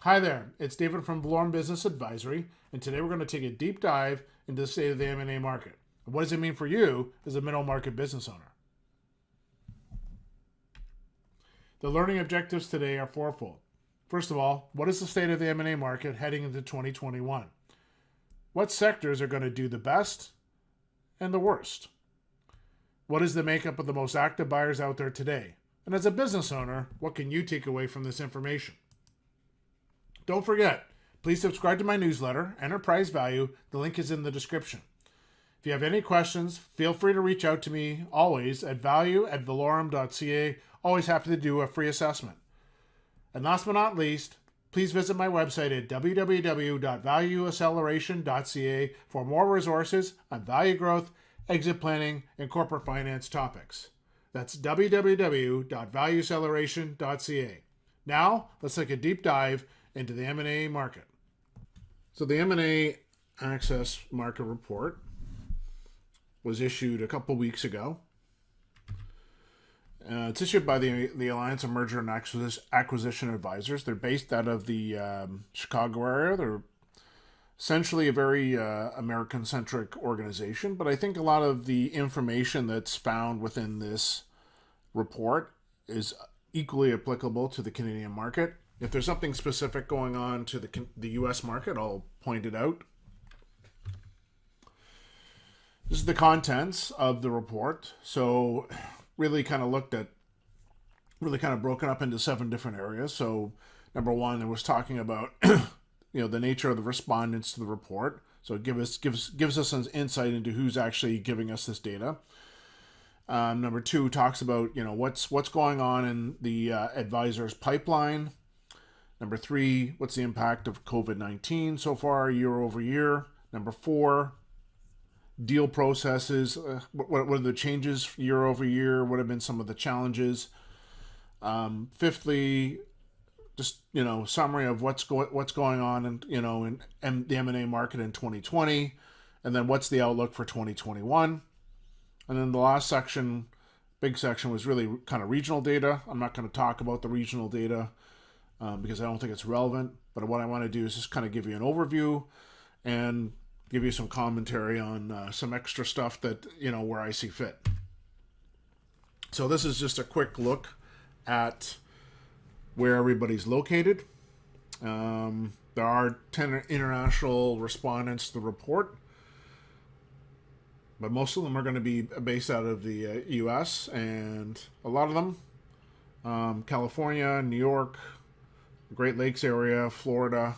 Hi there, it's David from Valorum Business Advisory, and today we're going to take a deep dive into the state of the M&A market. What does it mean for you as a middle market business owner? The learning objectives today are fourfold. First of all, what is the state of the M&A market heading into 2021? What sectors are going to do the best and the worst? What is the makeup of the most active buyers out there today? And as a business owner, what can you take away from this information? Don't forget, please subscribe to my newsletter, Enterprise Value. The link is in the description. If you have any questions, feel free to reach out to me always at value@valorum.ca. Always happy to do a free assessment. And last but not least, please visit my website at www.valueacceleration.ca for more resources on value growth, exit planning, and corporate finance topics. That's www.valueacceleration.ca. Now, let's take a deep dive into the M&A market. So the M&A Access market report was issued a couple weeks ago. It's issued by the Alliance of Merger and Acquisition Advisors. They're based out of the Chicago area. They're essentially a very American-centric organization, but I think a lot of the information that's found within this report is equally applicable to the Canadian market. If there's something specific going on to the U.S. market, I'll point it out. This is the contents of the report. So really kind of broken up into 7 different areas. So number 1, it was talking about the nature of the respondents to the report. So it gives us an insight into who's actually giving us this data. Number 2 talks about what's going on in the advisor's pipeline. Number 3, what's the impact of COVID-19 so far year over year? Number 4, deal processes. What are the changes year over year? What have been some of the challenges? Fifthly, just summary of what's going on in the M&A market in 2020, and then what's the outlook for 2021. And then the last section, big section, was really kind of regional data. I'm not going to talk about the regional data because I don't think it's relevant. But what I want to do is just kind of give you an overview and give you some commentary on some extra stuff that, where I see fit. So this is just a quick look at where everybody's located. There are 10 international respondents to the report, but most of them are going to be based out of the U.S. and a lot of them, California, New York, Great Lakes area, Florida,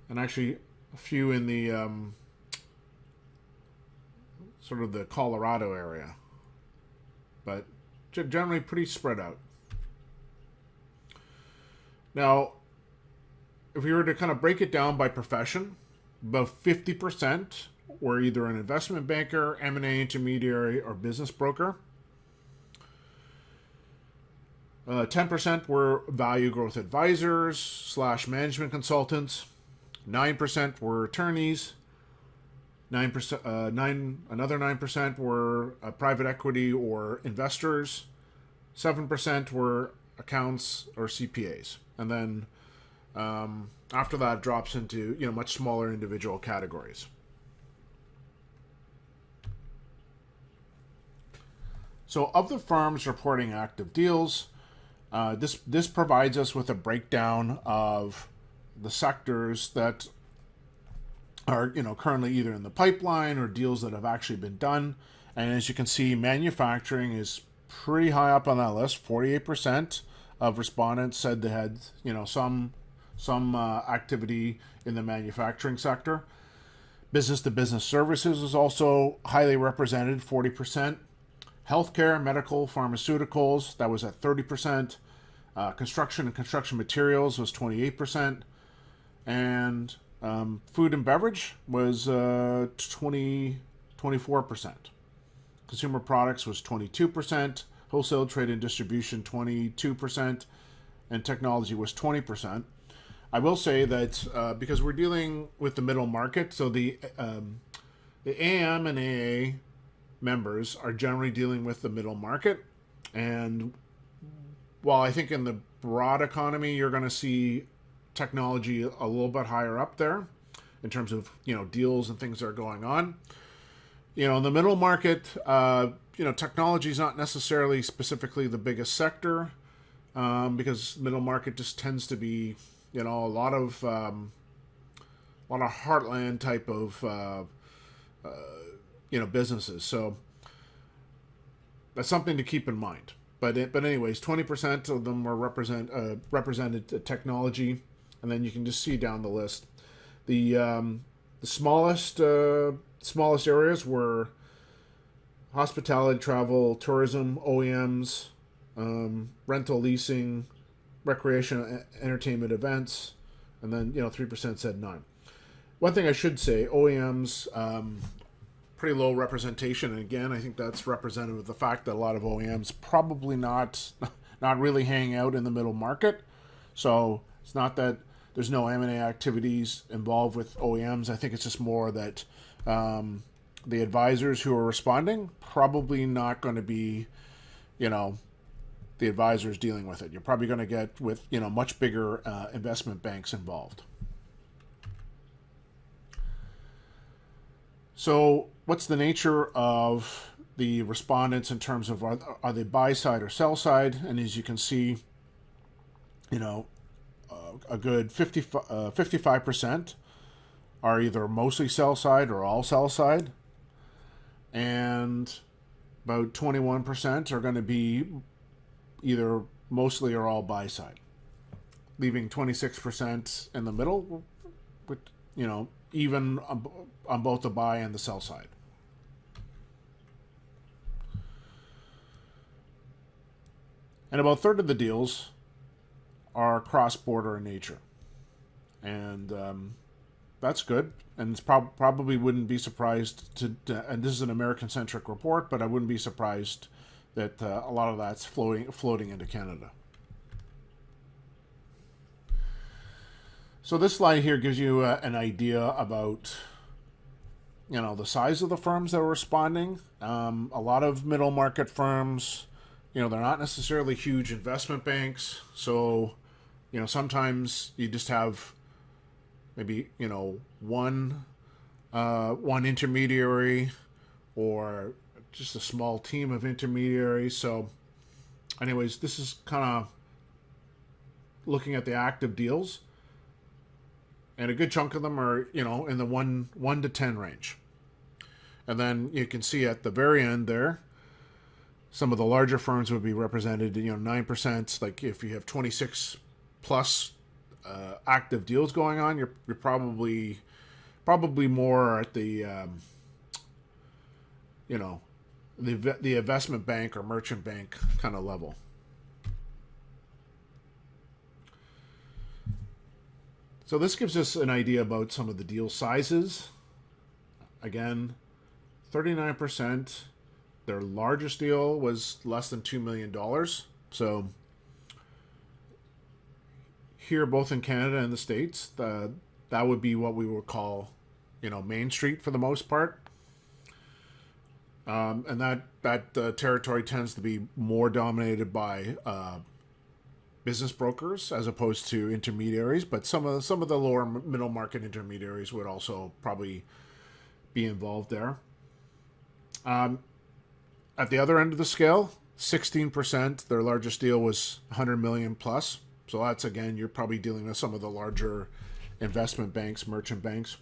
and actually a few in the sort of the Colorado area, but generally pretty spread out. Now, if we were to kind of break it down by profession, about 50% were either an investment banker, M&A intermediary, or business broker. 10% were value growth advisors / management consultants. 9% were attorneys. 9% were private equity or investors. 7% were accounts or CPAs, and then after that drops into much smaller individual categories. So of the firms reporting active deals, this provides us with a breakdown of the sectors that are currently either in the pipeline or deals that have actually been done. And as you can see, manufacturing is pretty high up on that list. 48% of respondents said they had some activity in the manufacturing sector. Business to business services is also highly represented, 40%. Healthcare, medical, pharmaceuticals, that was at 30%. Construction and construction materials was 28%. And food and beverage was 24%. Consumer products was 22%. Wholesale trade and distribution 22%. And technology was 20%. I will say that because we're dealing with the middle market, so the AM and AA members are generally dealing with the middle market. And while I think in the broad economy you're going to see technology a little bit higher up there in terms of, deals and things that are going on. In the middle market, technology is not necessarily specifically the biggest sector, because middle market just tends to be, a lot of heartland type of businesses. So that's something to keep in mind. But anyways, 20% of them were represented technology, and then you can just see down the list. The smallest areas were hospitality, travel, tourism, OEMs, rental, leasing, recreation, entertainment, events, and then 3% said none. One thing I should say, OEMs, pretty low representation, and again, I think that's representative of the fact that a lot of OEMs probably not really hang out in the middle market. So it's not that there's no M&A activities involved with OEMs. I think it's just more that the advisors who are responding probably not going to be, the advisors dealing with it. You're probably going to get with much bigger investment banks involved. So what's the nature of the respondents in terms of are they buy side or sell side? And as you can see, a good 55% are either mostly sell side or all sell side, and about 21% are going to be either mostly or all buy side, leaving 26% in the middle, with even on both the buy and the sell side. And about a third of the deals are cross-border in nature, and that's good. And it's probably wouldn't be surprised to and this is an American-centric report, but I wouldn't be surprised that a lot of that's floating into Canada. So this slide here gives you an idea about the size of the firms that are responding. A lot of middle market firms, they're not necessarily huge investment banks. So, sometimes you just have maybe, one intermediary or just a small team of intermediaries. So anyways, this is kind of looking at the active deals. And a good chunk of them are, in the 1 to 10 range. And then you can see at the very end there, some of the larger firms would be represented, 9%. Like if you have 26 plus active deals going on, you're probably more at the, the investment bank or merchant bank kind of level. So this gives us an idea about some of the deal sizes. Again, 39%. Their largest deal was less than $2 million. So here, both in Canada and the States, that would be what we would call, Main Street for the most part. And that territory tends to be more dominated by business brokers as opposed to intermediaries, but some of the lower middle market intermediaries would also probably be involved there. At the other end of the scale, 16%, their largest deal was 100 million plus. So that's, again, you're probably dealing with some of the larger investment banks, merchant banks.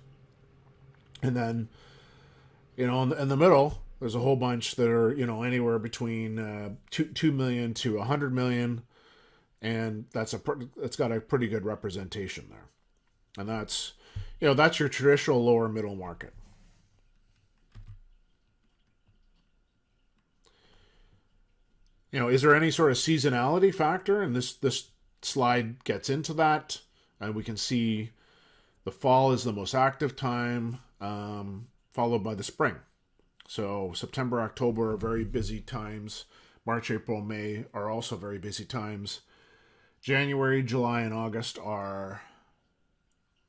And then, in the middle, there's a whole bunch that are, anywhere between 2 million to 100 million. And it's got a pretty good representation there. And that's your traditional lower middle market. Is there any sort of seasonality factor? And this slide gets into that. And we can see the fall is the most active time, followed by the spring. So September, October are very busy times. March, April, May are also very busy times. January, July, and August are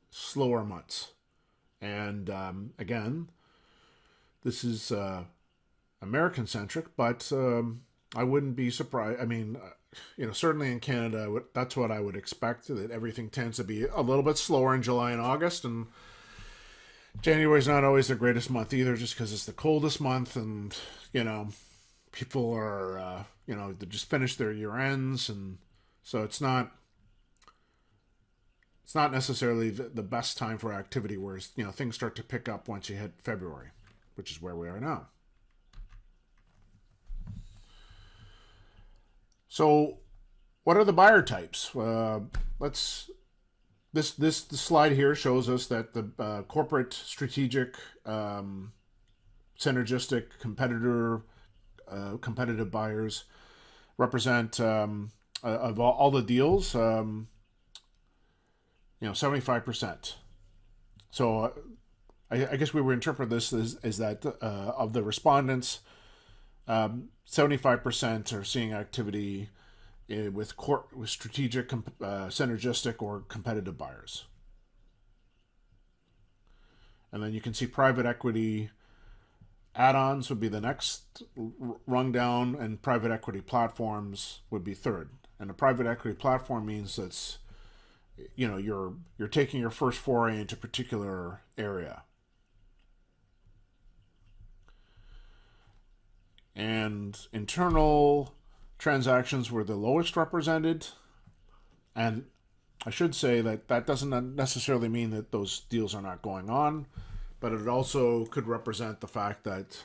slower months. And again, this is American-centric, but I wouldn't be surprised. I mean, certainly in Canada, that's what I would expect. That everything tends to be a little bit slower in July and August, and January is not always the greatest month either, just because it's the coldest month, and you know, people are they just finished their year ends, and so it's not necessarily the best time for activity. Whereas things start to pick up once you hit February, which is where we are now. So, what are the buyer types? Let's this the slide here shows us that the corporate, strategic, synergistic, competitive buyers represent of all the deals, 75%. So I guess we would interpret this as that of the respondents, 75% are seeing activity with strategic, synergistic, or competitive buyers. And then you can see private equity add-ons would be the next rung down, and private equity platforms would be third. And a private equity platform means that's you're taking your first foray into a particular area. And internal transactions were the lowest represented. And I should say that doesn't necessarily mean that those deals are not going on, but it also could represent the fact that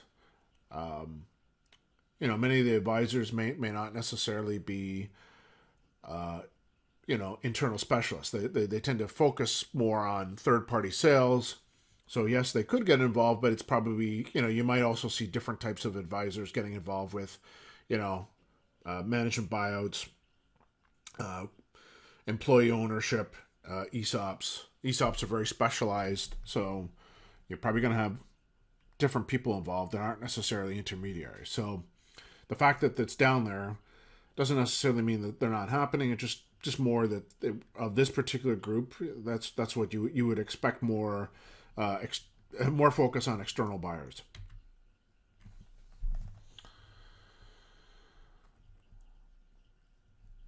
many of the advisors may not necessarily be internal specialists. They tend to focus more on third-party sales. So yes, they could get involved, but it's probably, you might also see different types of advisors getting involved with, management buyouts, employee ownership, ESOPs. ESOPs are very specialized, so you're probably going to have different people involved that aren't necessarily intermediaries. So the fact that it's down there doesn't necessarily mean that they're not happening. It's just more that of this particular group, that's what you would expect more. More focus on external buyers.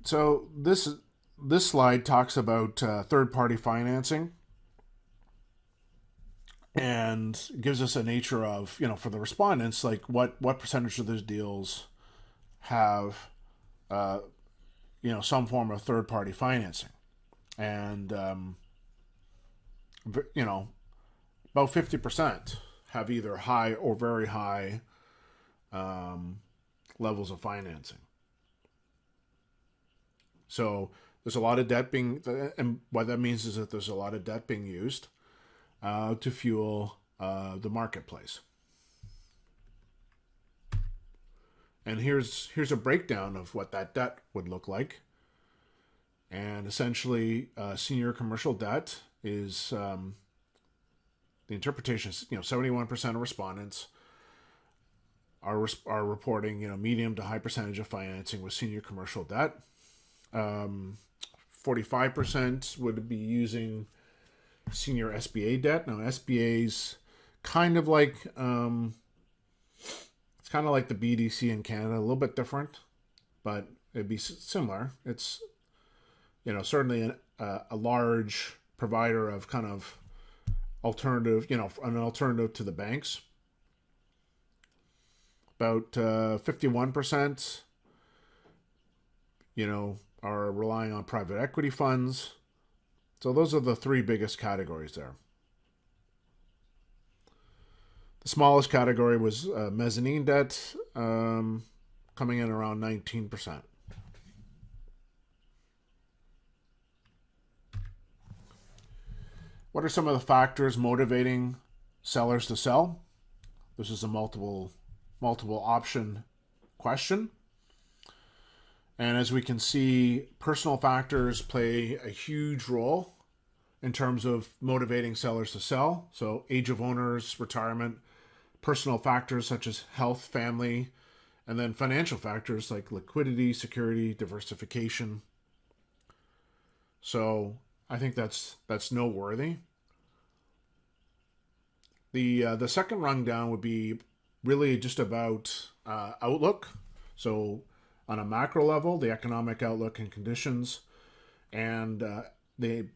So this slide talks about third-party financing and gives us a nature of for the respondents, like what percentage of those deals have some form of third-party financing, and about 50% have either high or very high levels of financing. So there's a lot of debt and what that means is that there's a lot of debt being used to fuel the marketplace. And here's a breakdown of what that debt would look like. And essentially, senior commercial debt is the interpretation is 71% of respondents are reporting medium to high percentage of financing with senior commercial debt. 45% would be using senior SBA debt. Now SBA's kind of like it's kind of like the BDC in Canada, a little bit different, but it'd be similar. It's certainly a large provider of kind of alternative, an alternative to the banks. About 51%, are relying on private equity funds. So those are the three biggest categories there. The smallest category was mezzanine debt, coming in around 19%. What are some of the factors motivating sellers to sell? This is a multiple option question. And as we can see, personal factors play a huge role in terms of motivating sellers to sell. So age of owners, retirement, personal factors such as health, family, and then financial factors like liquidity, security, diversification. So I think that's noteworthy. The second rung down would be really just about outlook. So on a macro level, the economic outlook and conditions, and the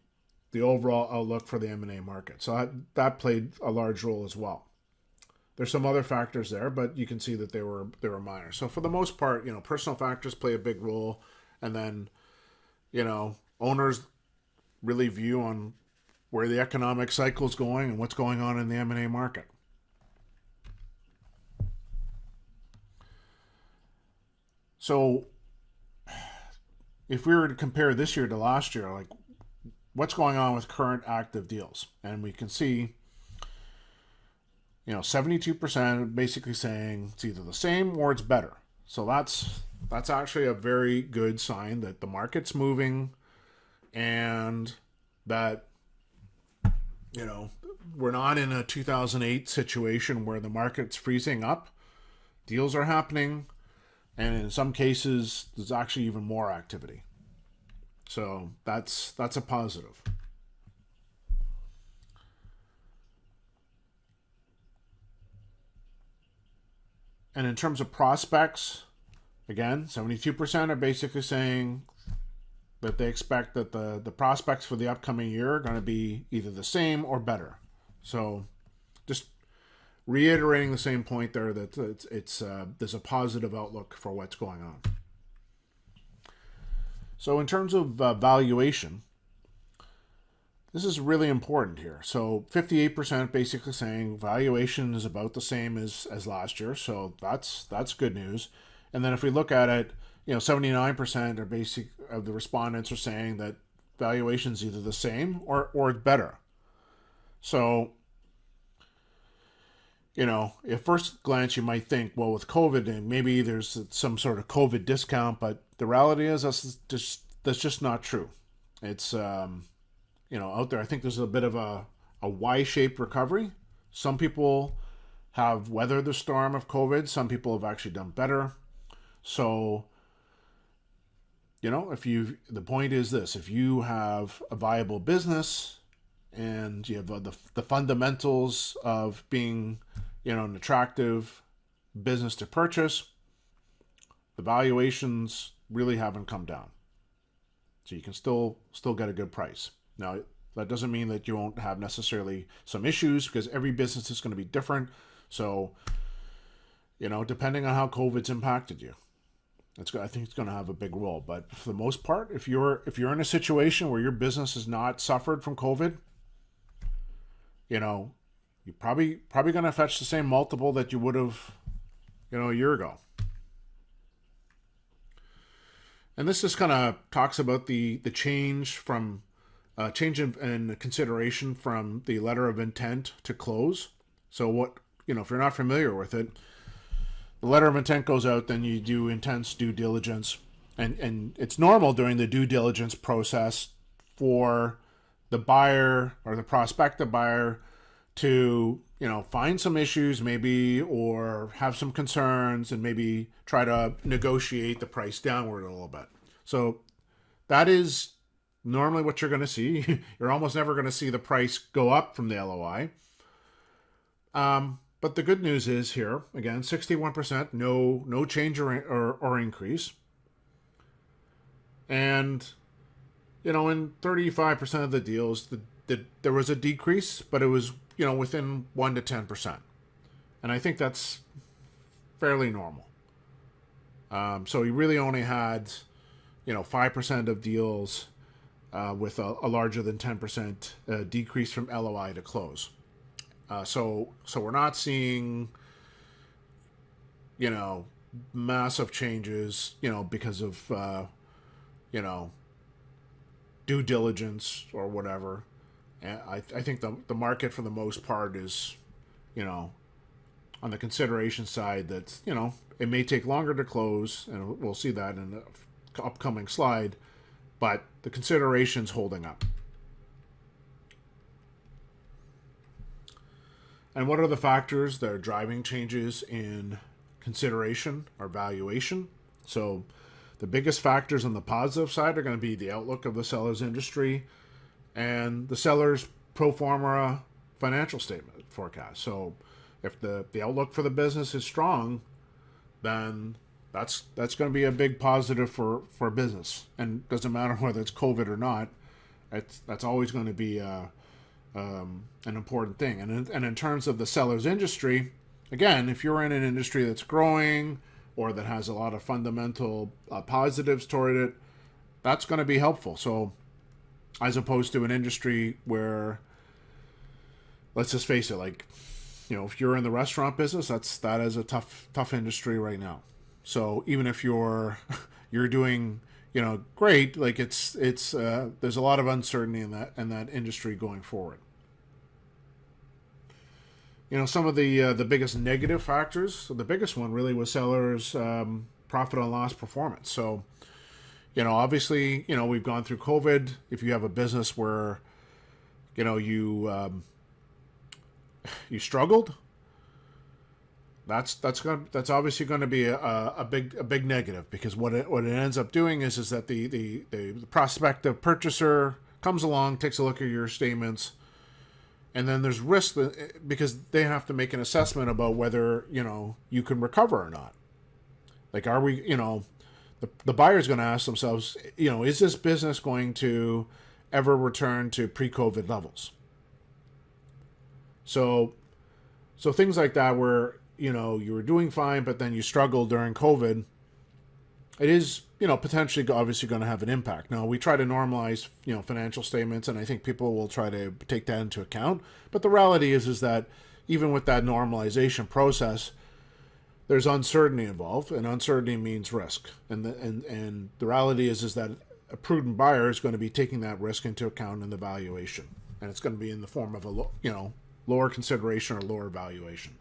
the overall outlook for the M&A market. So that played a large role as well. There's some other factors there, but you can see that they were minor. So for the most part, personal factors play a big role, and then owners really view on where the economic cycle is going and what's going on in the M&A market. So if we were to compare this year to last year, like what's going on with current active deals, and we can see 72% basically saying it's either the same or it's better. So that's actually a very good sign that the market's moving, and that we're not in a 2008 situation where the market's freezing up. Deals are happening, and in some cases there's actually even more activity. So that's a positive. And in terms of prospects, again, 72% are basically saying that they expect that the prospects for the upcoming year are going to be either the same or better. So just reiterating the same point there, that it's there's a positive outlook for what's going on. So in terms of valuation, this is really important here. So 58% basically saying valuation is about the same as last year. So that's good news. And then if we look at it, 79% of the respondents are saying that valuation is either the same or better. So, at first glance you might think, well, with COVID, and maybe there's some sort of COVID discount, but the reality is that's just not true. It's out there. I think there's a bit of a Y-shaped recovery. Some people have weathered the storm of COVID. Some people have actually done better. So, the point is this: if you have a viable business and you have the fundamentals of being, an attractive business to purchase, the valuations really haven't come down. So you can still get a good price. Now, that doesn't mean that you won't have necessarily some issues, because every business is going to be different. So, depending on how COVID's impacted you, I think it's going to have a big role. But for the most part, if you're in a situation where your business has not suffered from COVID, you're probably going to fetch the same multiple that you would have, a year ago. And this just kind of talks about the change from change in consideration from the letter of intent to close. So what, if you're not familiar with it, the letter of intent goes out, then you do intense due diligence. And it's normal during the due diligence process for the buyer or the prospective buyer to, find some issues maybe, or have some concerns, and maybe try to negotiate the price downward a little bit. So that is normally what you're going to see. You're almost never going to see the price go up from the LOI. But the good news is here, again, 61%, no change or increase. And, in 35% of the deals, there was a decrease, but it was, within 1 to 10%. And I think that's fairly normal. So you really only had, 5% of deals with a larger than 10% decrease from LOI to close. So we're not seeing, massive changes, because of, due diligence or whatever. And I think the market for the most part is, on the consideration side, that, it may take longer to close, and we'll see that in the upcoming slide, but the consideration's holding up. And what are the factors that are driving changes in consideration or valuation? So the biggest factors on the positive side are going to be the outlook of the seller's industry and the seller's pro forma financial statement forecast. So if the outlook for the business is strong, then That's going to be a big positive for business, and doesn't matter whether it's COVID or not. That's always going to be an important thing. And in terms of the seller's industry, again, if you're in an industry that's growing or that has a lot of fundamental positives toward it, that's going to be helpful. So, as opposed to an industry where, let's just face it, like, if you're in the restaurant business, that is a tough industry right now. So even if you're doing great, like it's there's a lot of uncertainty in that industry going forward. Some of the biggest negative factors. So the biggest one really was sellers' profit and loss performance. So obviously we've gone through COVID. If you have a business where you struggled, that's obviously going to be a big negative, because what it ends up doing is that the prospective purchaser comes along, takes a look at your statements, and then there's risk because they have to make an assessment about whether you can recover or not. Like, are we the buyer's going to ask themselves, is this business going to ever return to pre-COVID levels? So things like that, where you were doing fine, but then you struggled during COVID, it is potentially obviously going to have an impact. Now, we try to normalize financial statements, and I think people will try to take that into account. But the reality is that even with that normalization process, there's uncertainty involved, and uncertainty means risk. And the reality is that a prudent buyer is going to be taking that risk into account in the valuation, and it's going to be in the form of a lower consideration or lower valuation.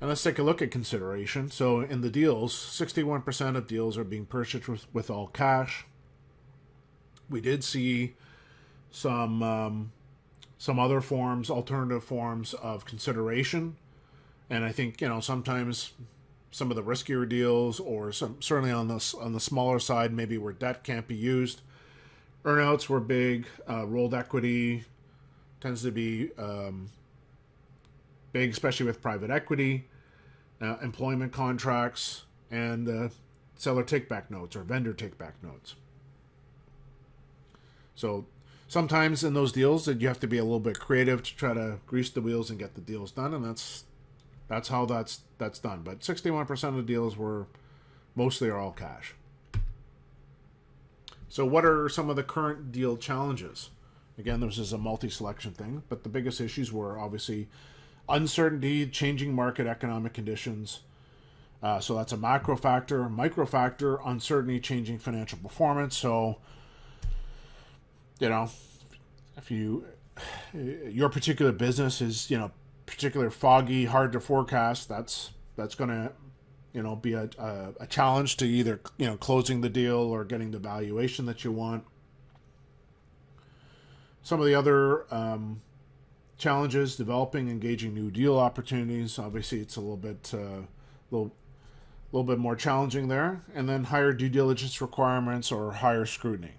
And let's take a look at consideration. So in the deals, 61% of deals are being purchased with all cash. We did see some other alternative forms of consideration, and I think sometimes some of the riskier deals, or certainly on the smaller side, maybe where debt can't be used. Earnouts were big. Rolled equity tends to be big, especially with private equity. Employment contracts, and seller take-back notes or vendor take-back notes. So sometimes in those deals that you have to be a little bit creative to try to grease the wheels and get the deals done, and that's how that's done. But 61% of the deals were mostly all cash. So what are some of the current deal challenges? Again, this is a multi-selection thing, but the biggest issues were obviously uncertainty, changing market economic conditions. So that's a macro factor. Micro factor, uncertainty, changing financial performance. So, if your particular business is, particularly foggy, hard to forecast, that's going to, be a challenge to either, closing the deal or getting the valuation that you want. Some of the other challenges: developing, engaging new deal opportunities. Obviously, it's a little bit more challenging there. And then higher due diligence requirements or higher scrutiny.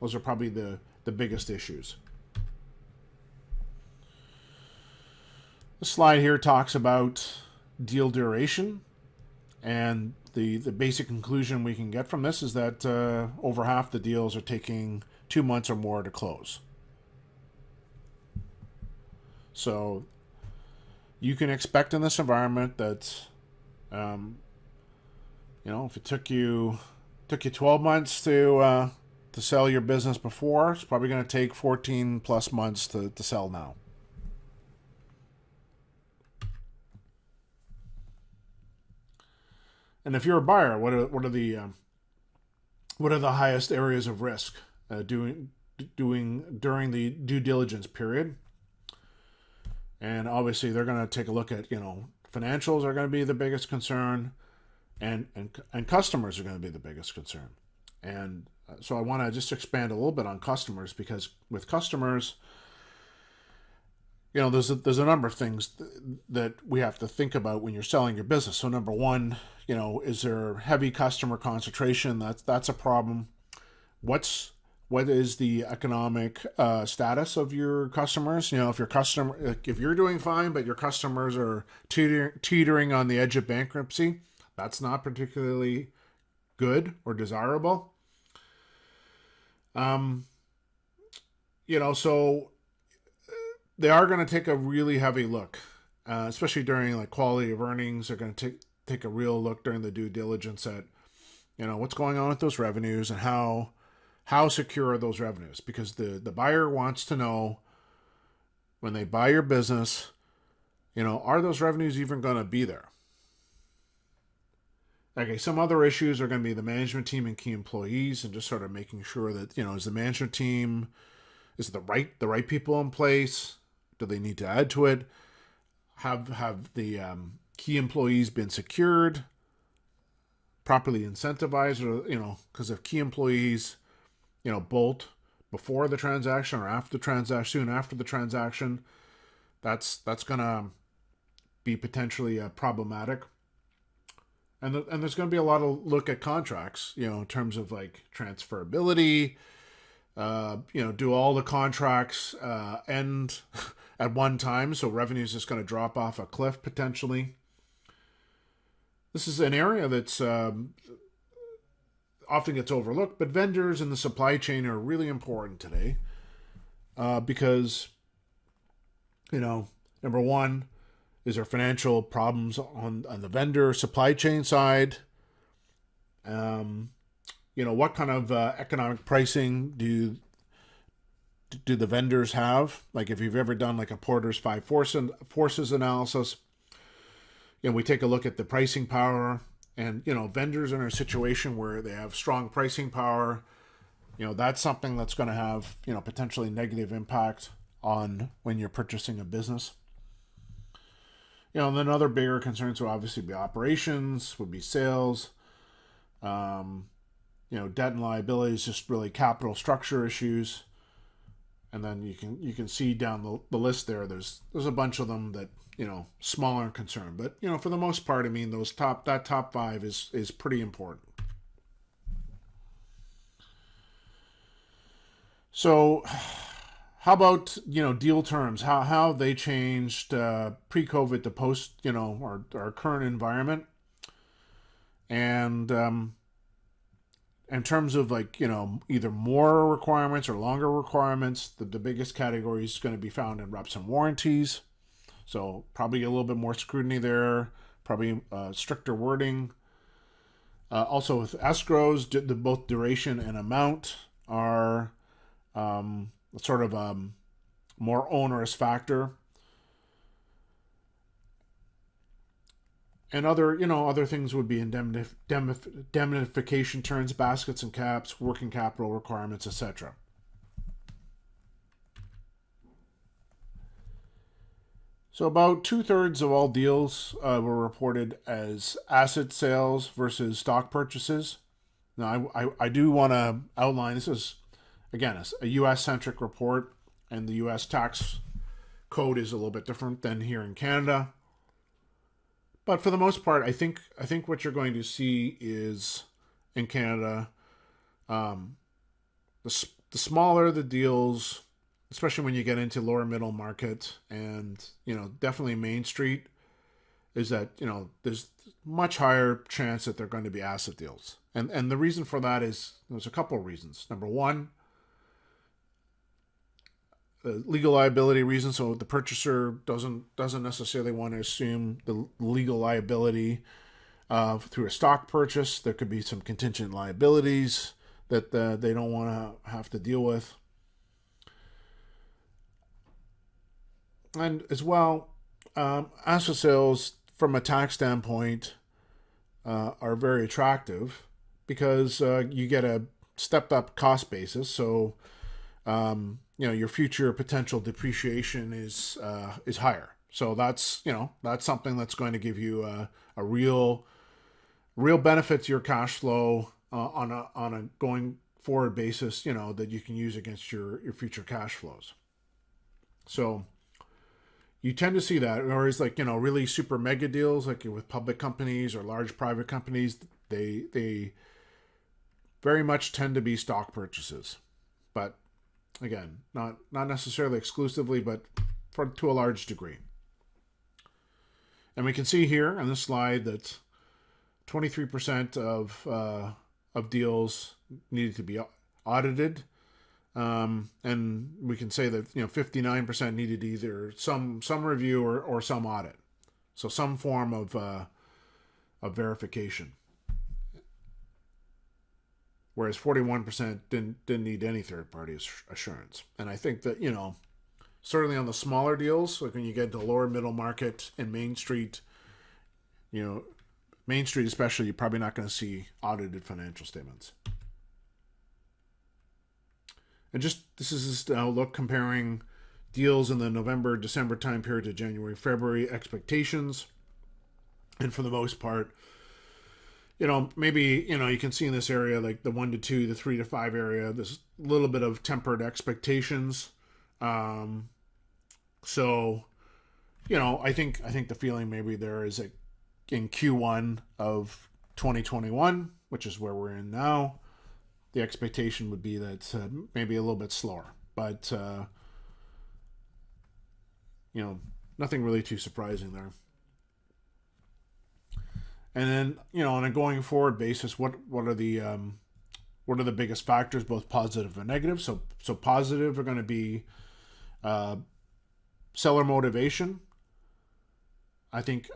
Those are probably the biggest issues. The slide here talks about deal duration, and the basic conclusion we can get from this is that over half the deals are taking 2 months or more to close. So you can expect in this environment that, if it took you 12 months to sell your business before, it's probably going to take 14 plus months to sell now. And if you're a buyer, what are the highest areas of risk doing during the due diligence period? And obviously, they're going to take a look at, financials are going to be the biggest concern, and customers are going to be the biggest concern. And so I want to just expand a little bit on customers, because with customers, there's a number of things that we have to think about when you're selling your business. So number one, is there heavy customer concentration? That's a problem. What's what is the economic status of your customers. If you're doing fine, but your customers are teetering on the edge of bankruptcy, that's not particularly good or desirable. So they are going to take a really heavy look, especially during like quality of earnings. They're going to take a real look during the due diligence at, what's going on with those revenues and how secure are those revenues, because the buyer wants to know when they buy your business, are those revenues even going to be there? Okay, some other issues are going to be the management team and key employees, and just sort of making sure that, is the management team, is the right people in place? Do they need to add to it? Have the key employees been secured, properly incentivized, or because if key employees, bolt before the transaction or after the transaction, soon after the transaction, that's gonna be potentially problematic. And there's going to be a lot of look at contracts, in terms of like transferability. Do all the contracts end at one time, so revenue is just going to drop off a cliff potentially. This is an area that's often gets overlooked, but vendors in the supply chain are really important today because, number one, is there financial problems on the vendor supply chain side? What kind of economic pricing do the vendors have? Like if you've ever done like a Porter's Five Forces analysis, we take a look at the pricing power, and vendors are in a situation where they have strong pricing power. That's something that's going to have potentially negative impact on when you're purchasing a business. And then other bigger concerns would obviously be operations, would be sales, debt and liabilities, just really capital structure issues. And then you can see down the list there. There's a bunch of them that smaller in concern, but for the most part, I mean that top five is pretty important. So, how about deal terms? How they changed pre-COVID to post our current environment, and in terms of like either more requirements or longer requirements, the biggest category is going to be found in reps and warranties. So probably a little bit more scrutiny there, probably stricter wording. Also with escrows, both duration and amount are sort of more onerous factor. And other things would be indemnification terms, baskets and caps, working capital requirements, etc. So about 2/3 of all deals were reported as asset sales versus stock purchases. Now, I do want to outline, this is, again, a U.S.-centric report, and the U.S. tax code is a little bit different than here in Canada. But for the most part, I think what you're going to see is in Canada, the smaller the deals, especially when you get into lower middle market and definitely Main Street, is that there's much higher chance that they're going to be asset deals, and the reason for that is there's a couple of reasons. Number one, legal liability reasons. So the purchaser doesn't necessarily want to assume the legal liability through a stock purchase. There could be some contingent liabilities that they don't want to have to deal with. And as well, asset sales from a tax standpoint are very attractive because you get a stepped up cost basis. So your future potential depreciation is higher. So that's something that's going to give you a real benefit to your cash flow on a going forward basis. That you can use against your future cash flows. So you tend to see that, whereas really super mega deals like with public companies or large private companies, they very much tend to be stock purchases. but again, not necessarily exclusively, but to a large degree. And we can see here on this slide that 23% of deals needed to be audited, and we can say that 59% needed either some review or some audit, so some form of verification. Whereas 41% didn't need any third-party assurance. And I think that, certainly on the smaller deals, like when you get to lower middle market and Main Street, Main Street especially, you're probably not going to see audited financial statements. And this is just a look comparing deals in the November, December time period to January, February expectations. And for the most part, maybe, you can see in this area, like the 1 to 2, the 3 to 5 area, there's a little bit of tempered expectations. So, I think the feeling maybe there is in Q1 of 2021, which is where we're in now, the expectation would be that maybe a little bit slower, but, nothing really too surprising there. And then, on a going forward basis, what are the biggest factors, both positive and negative? So positive are going to be seller motivation. I think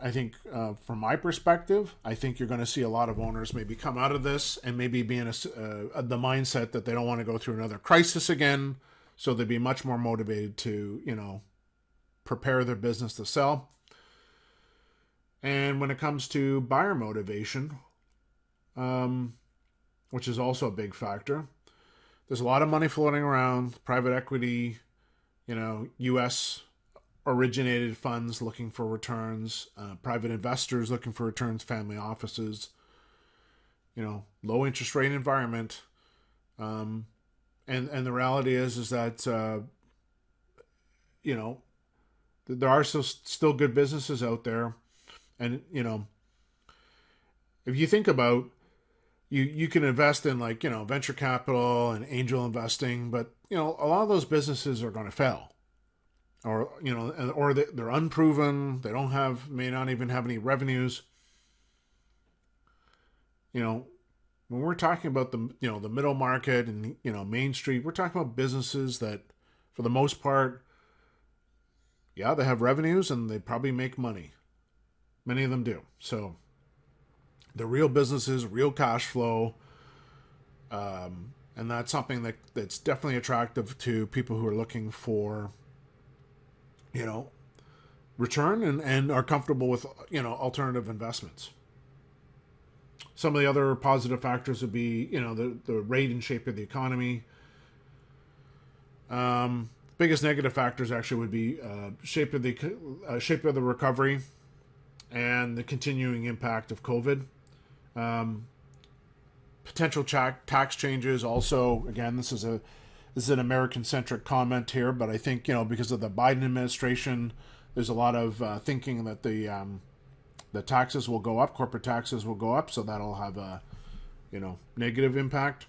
from my perspective, I think you're going to see a lot of owners maybe come out of this and maybe be in the mindset that they don't want to go through another crisis again. So they'd be much more motivated to, prepare their business to sell. And when it comes to buyer motivation, which is also a big factor, there's a lot of money floating around, private equity, U.S. originated funds looking for returns, private investors looking for returns, family offices, low interest rate environment. And the reality is that, there are still good businesses out there. And, if you think about, you can invest in venture capital and angel investing, but, a lot of those businesses are going to fail. Or, or they're unproven. They may not even have any revenues. When we're talking about the middle market and, Main Street, we're talking about businesses that, for the most part, yeah, they have revenues and they probably make money. Many of them do. So they're real businesses, real cash flow. And that's something that's definitely attractive to people who are looking for, return and are comfortable with, alternative investments. Some of the other positive factors would be, the rate and shape of the economy. Biggest negative factors actually would be shape of the recovery and the continuing impact of COVID. Potential tax changes. Also, again, this is an American-centric comment here, but I think because of the Biden administration, there's a lot of thinking that the taxes will go up, corporate taxes will go up, so that'll have a negative impact.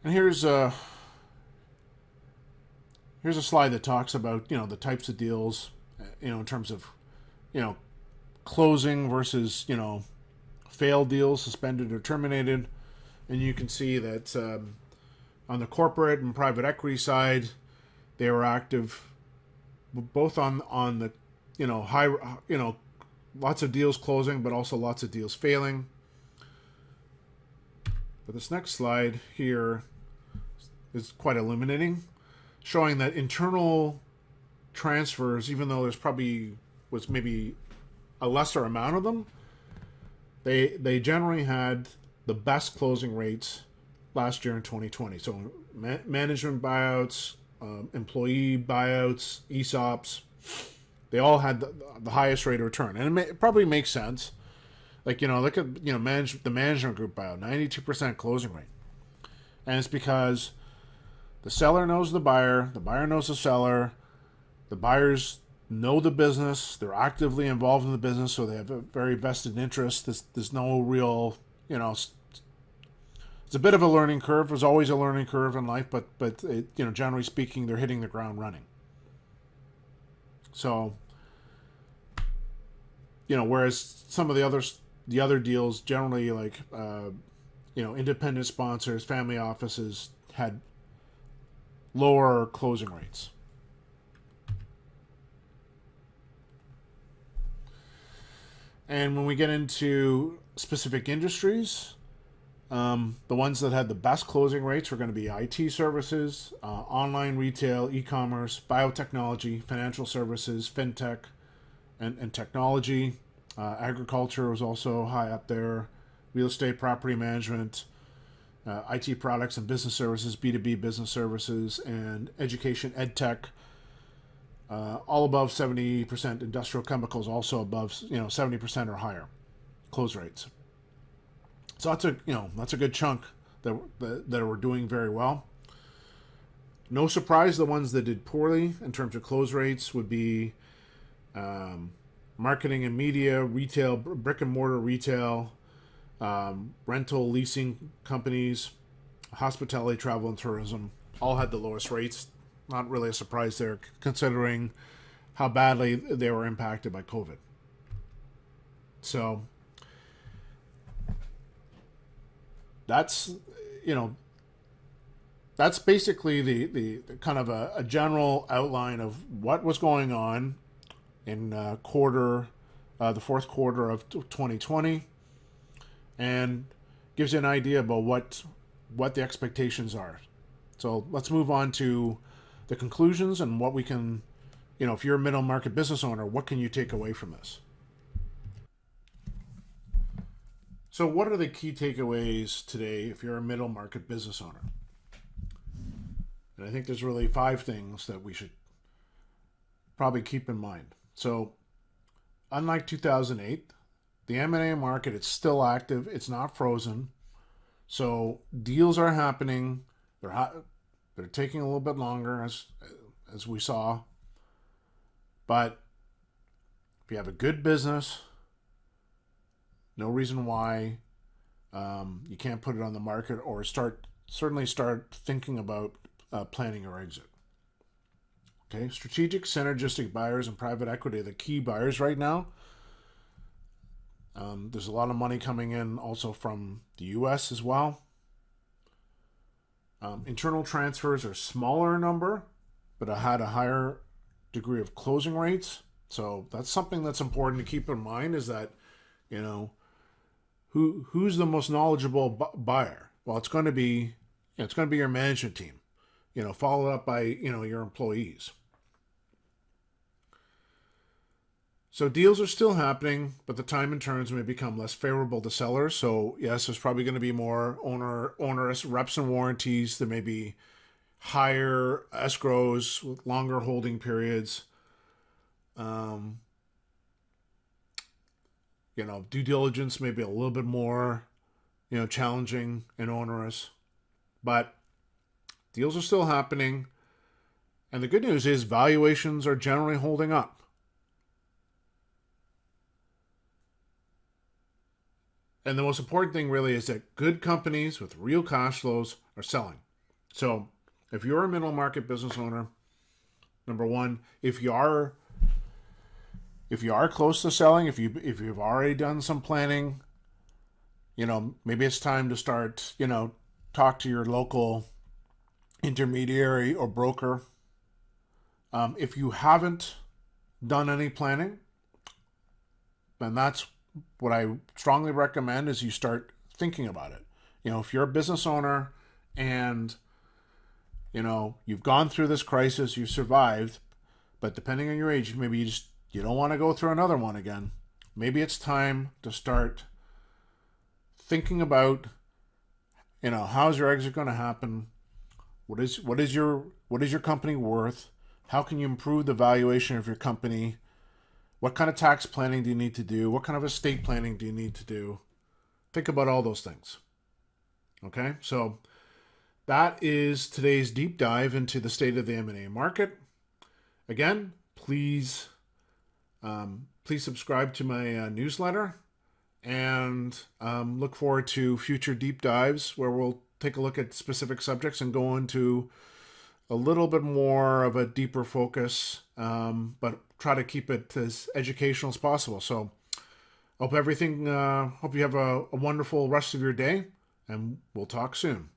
And here's a slide that talks about the types of deals, in terms of closing versus failed deals, suspended or terminated. And you can see that on the corporate and private equity side, they were active both on the high lots of deals closing, but also lots of deals failing. But this next slide here is quite illuminating, showing that internal transfers, even though there's probably was maybe a lesser amount of them, they generally had the best closing rates last year in 2020. So management buyouts, employee buyouts, ESOPs, they all had the highest rate of return. And it probably makes sense. Look at the management group buyout, 92% closing rate. And it's because the seller knows the buyer knows the seller, the buyers know the business, they're actively involved in the business, so they have a very vested interest. There's no real it's a bit of a learning curve. There's always a learning curve in life, but generally speaking, they're hitting the ground running. So, whereas some of the other deals generally like independent sponsors, family offices had lower closing rates. And when we get into specific industries, the ones that had the best closing rates were going to be IT services, online retail, e-commerce, biotechnology, financial services, fintech, and technology. Agriculture was also high up there. Real estate, property management, IT products and business services, B2B business services, and education, ed tech. All above 70%. Industrial chemicals also above 70% or higher close rates. So that's a good chunk that were doing very well. No surprise, the ones that did poorly in terms of close rates would be marketing and media, retail, brick and mortar retail, rental, leasing companies, hospitality, travel, and tourism. All had the lowest rates. Not really a surprise there, considering how badly they were impacted by COVID. So that's basically the kind of a general outline of what was going on in the fourth quarter of 2020, and gives you an idea about what the expectations are. So let's move on to the conclusions and what we can, if you're a middle market business owner, what can you take away from this? So what are the key takeaways today if you're a middle market business owner? And I think there's really 5 things that we should probably keep in mind. So unlike 2008, the M&A market, it's still active. It's not frozen. So deals are happening. They're taking a little bit longer, as we saw. But if you have a good business, no reason why you can't put it on the market or certainly start thinking about planning your exit. Okay, strategic, synergistic buyers and private equity are the key buyers right now. There's a lot of money coming in also from the U.S. as well. Internal transfers are smaller number, but it had a higher degree of closing rates. So that's something that's important to keep in mind, is that, who's the most knowledgeable buyer? Well, it's going to be your management team, followed up by, your employees. So deals are still happening, but the time and terms may become less favorable to sellers. So yes, there's probably going to be more onerous reps and warranties. There may be higher escrows with longer holding periods. Due diligence may be a little bit more, challenging and onerous. But deals are still happening. And the good news is valuations are generally holding up. And the most important thing really is that good companies with real cash flows are selling. So if you're a middle market business owner, number one, if you are close to selling, if you've already done some planning, maybe it's time to start, talk to your local intermediary or broker. If you haven't done any planning, then that's what I strongly recommend, is you start thinking about it. If you're a business owner and, you've gone through this crisis, you survived, but depending on your age, maybe you don't want to go through another one again. Maybe it's time to start thinking about, how's your exit going to happen? What is your company worth? How can you improve the valuation of your company? What kind of tax planning do you need to do? What kind of estate planning do you need to do? Think about all those things. Okay, so that is today's deep dive into the state of the M&A market. Again, please subscribe to my newsletter, and look forward to future deep dives where we'll take a look at specific subjects and go into a little bit more of a deeper focus, but try to keep it as educational as possible. So, hope you have a wonderful rest of your day, and we'll talk soon.